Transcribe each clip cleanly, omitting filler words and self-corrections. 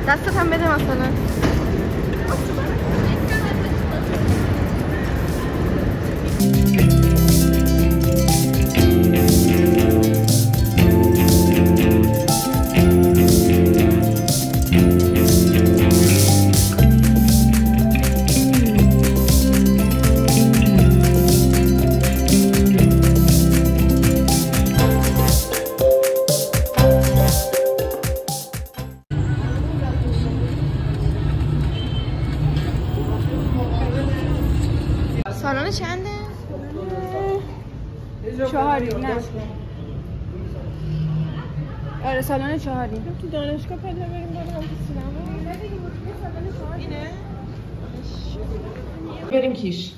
دستت هم بده مثلا. سالن چنده؟ 4 نه. آره سالن 4 تو دانشگاه پیدا بریم بریم تو سینما. اینه؟ بریم کیش.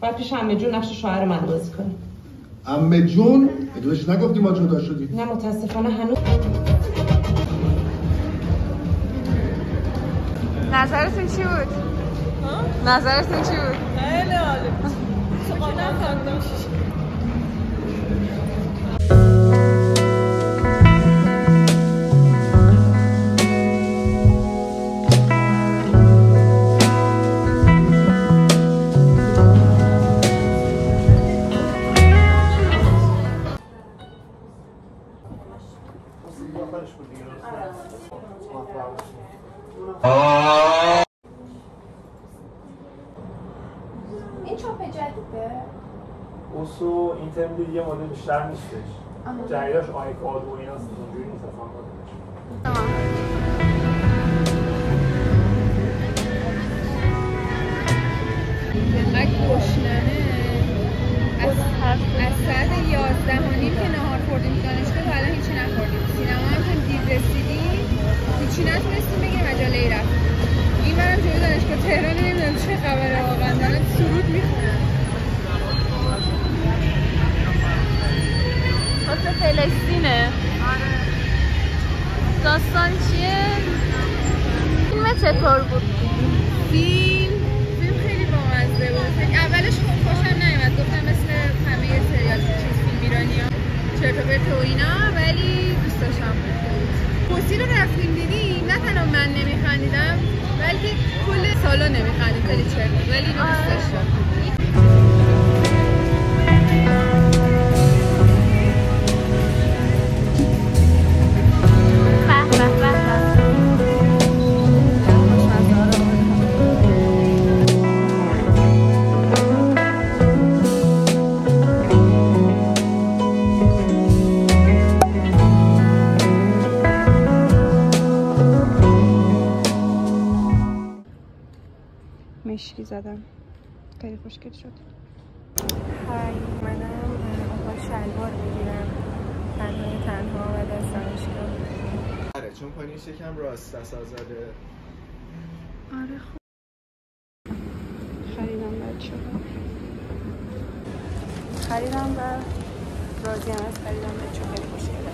بعد پیش عمه جون نقش شوهر من بازی کنیم. عمه جون؟ ادوش نگفتی ما جدا شدیم. نه متاسفانه هنوز. نظرتون چی بود؟ نظرتون چی بود؟ خیلی عالی بود. چقدر خندم. این چاپ جدیده؟ اوسو اینترنت یه مدل بیشتر نیستش. جدیداش آیپاد و ایناست اونجوری نیست اصلا مدلش. اینقدر گشنمه. از ساعت 11:30 که نهار خوردیم دانشگاه تا الان هیچی نخوردیم. سینما هم چون دیر رسیدیم هیچی نتونستیم بگیریم عجله ای رفتیم. این برم جلوی دانشگاه تهران نمیدونم چه خبره واقعا دارن سرود میخونن. واسه فلسطینه. آره. داستان چیه؟ فیلم چطور بود؟ فیلم خیلی بامزه بود. اولش خوشم نیومد، گفتم مثل همه سریال فیلم ایرانی‌ها چرت و پرت و اینا، ولی دوست داشتم. موسی رو رفتیم دیدیم، نه تنها من نمیخندیدم بلکه کل سالن نمیخندید، خیلی چرت بود، ولی اینو دوست داشتم. مشکی زدم خیلی خوشگل شد. های منم با شلوار بگیرم تنها و دستانشگاه. آره چون پایین شکم راست دست آزاده. آره خوب خریدم و راضیم از خریدم بچه خیلی خوشگله.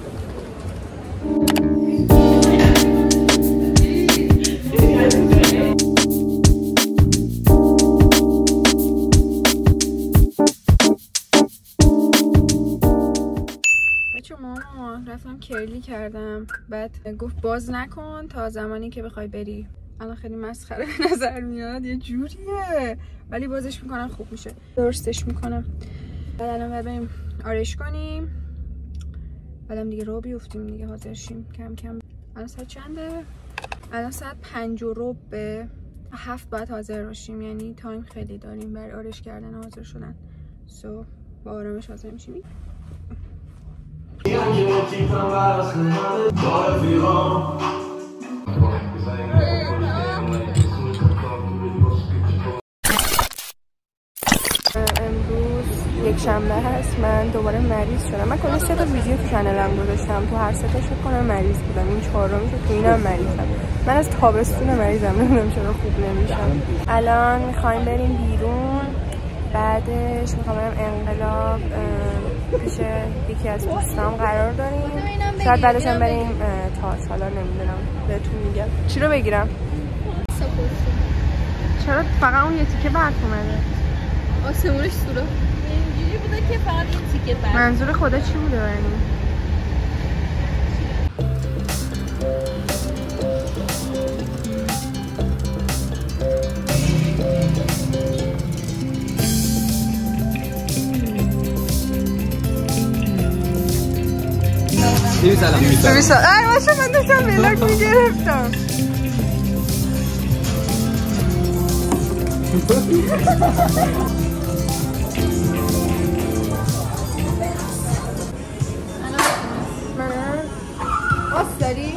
ماما رفتم کرلی کردم، بعد گفت باز نکن تا زمانی که بخوای بری. الان خیلی مسخره به نظر میاد، یه جوریه ولی بازش میکنم خوب میشه، درستش میکنم. بعد الان بریم آرایش کنیم، بعدم دیگه رو بیفتیم دیگه حاضر شیم کم کم. الان ساعت چنده؟ الان ساعت 5:15. 7 باید حاضر باشیم، یعنی تایم خیلی داریم برای آرایش کردن و حاضر شدن. با آرامش حاضر میشیم. امروز یک شنبه هست، من دوباره مریض شدم. من کلا 3 تا ویدیو تو چنلم گذاشتم، تو هر 3 تاش فکر کنم مریض بودم. این 4میشه تو اینم مریضم. من از تابستون مریضم، نمیدونم چرا خوب نمیشم. الان میخوایم بریم بیرون، بعدش میخوام برم انقلاب پیش یکی از دوستام قرار داریم. شاید بعدش هم بریم تاج، حالا نمیدونم بهتون میگم. چی رو بگیرم؟ چرا فقط اون یه تیکه برف اومده؟ آسمونش سورا اینجوری بوده که فقط این تیکه برف. منظور خدا چی بوده بریم؟ 200. ای باشه من داشتم ولاگ میگرفتم. آس داری؟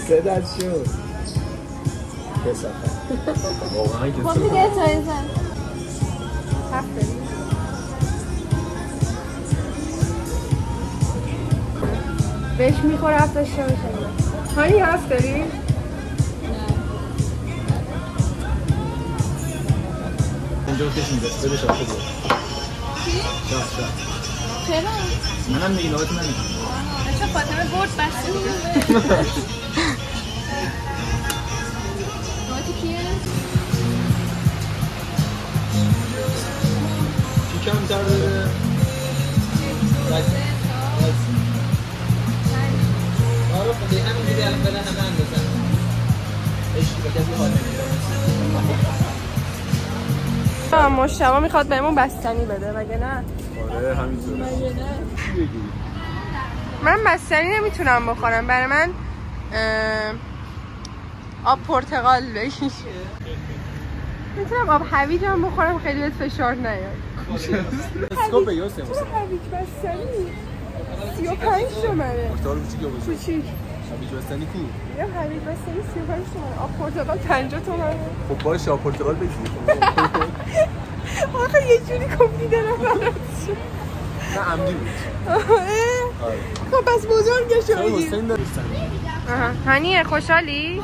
صدت شد کسافت واقعا خب دیگه تایزن 7 داری؟ بهش میخوره 7 داشته باشه هانی 7 داری؟ نه اینجا کشیم دست بده شاید بده شاید چرا؟ منم میگی نوبت منی چه فاطمه برد بسته بود نوبت کیه؟ چی کمتر داره؟ آره خب همین دیگه الان بدن همه اندازن عشق به کسی حال نمیده مشتبه میخواد بهمون بستنی بده مگه نه؟ آره همینطوره مگه نه؟ من بستنی نمیتونم بخورم برای من آب پرتقال بگیر میتونم آب هویج هم بخورم خیلی بهت فشار نیاد اسکوپ یوسف چرا هویج بستنی؟ 35 تومنه پرتقال کوچیکه باشه کوچیک هویج بستنی کو؟ میگم هویج بستنی 35 تومنه آب پرتقال 50 تومنه خب باشه آب پرتقال بگیر آخه یه جوری کپیده نفرد شد نه عمدی بود خب پس بزرگشو بگیر حسین داره هنیه خوشحالی؟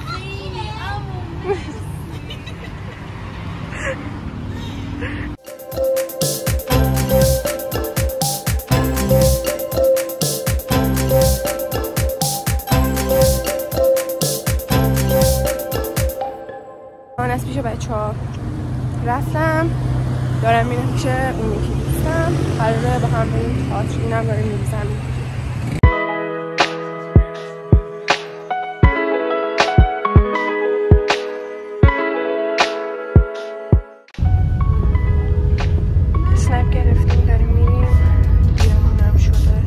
من از پیش بچه ها رفتم دارم میرم پیش اون یکی دوستم قراره با هم بریم تئاتر اینم داره میریزم اسنپ گرفتیم داریم میریم بیرونم شده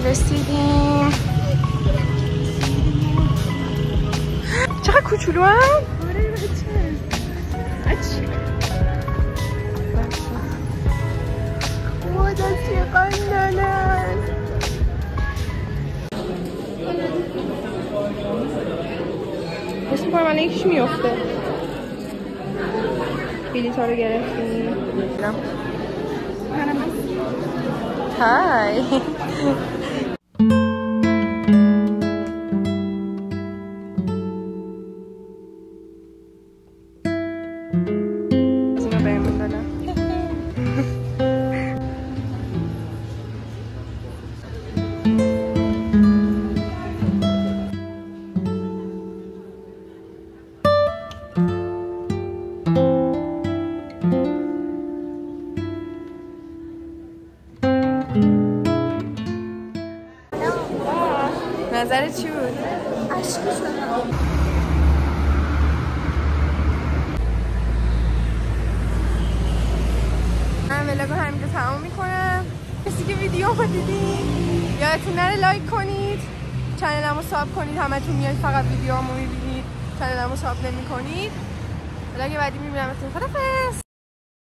رسیدیم چقدر کوچولو هم؟ آره بچه خدا چه قندانن حس میکنم الان یکیش میفته بلیطا رو گرفتیم های نظرت چی بود؟ عشقی شدم من ولاگو همینجا تمام میکنم کسی که ویدیو رو دیدین یادتون نره لایک کنید چنلمو ساب کنید همتون میایید فقط ویدیوامو میبینید چنلمو ساب نمی کنید ولاگ بعدی میبینمتون خدافظ